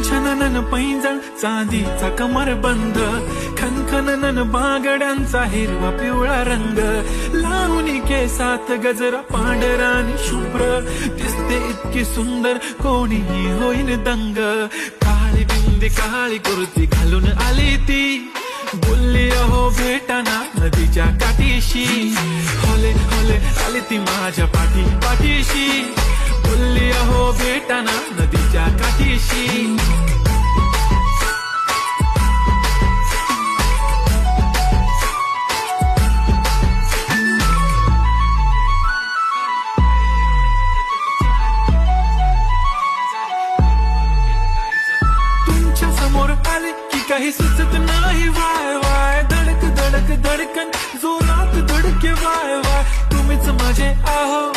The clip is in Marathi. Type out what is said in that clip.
छननन पैंजण चांदीचा कमर बंद, खनखनन बांगड्यांचा हिरवा पिवळा रंग, लावणी केसात गजरा पांढरा आणि शुभ्र, दिसते इतकी सुंदर कोणीही होईन दंग. काळी बिंदी काळी कुर्ती घालून आली ती, बोलली अहो भेटाना नदीच्या काठीशी. होले होले आली ती माझ्या पाठीशी, बोलली अहो भेटाना नदीच्या काठीशी. तुमच्या समोर आले की काही सुचत नाही, वाय वाय धडक धडक धडकन जोरात धडके, वाय वाय तुम्हीच माझे आहो.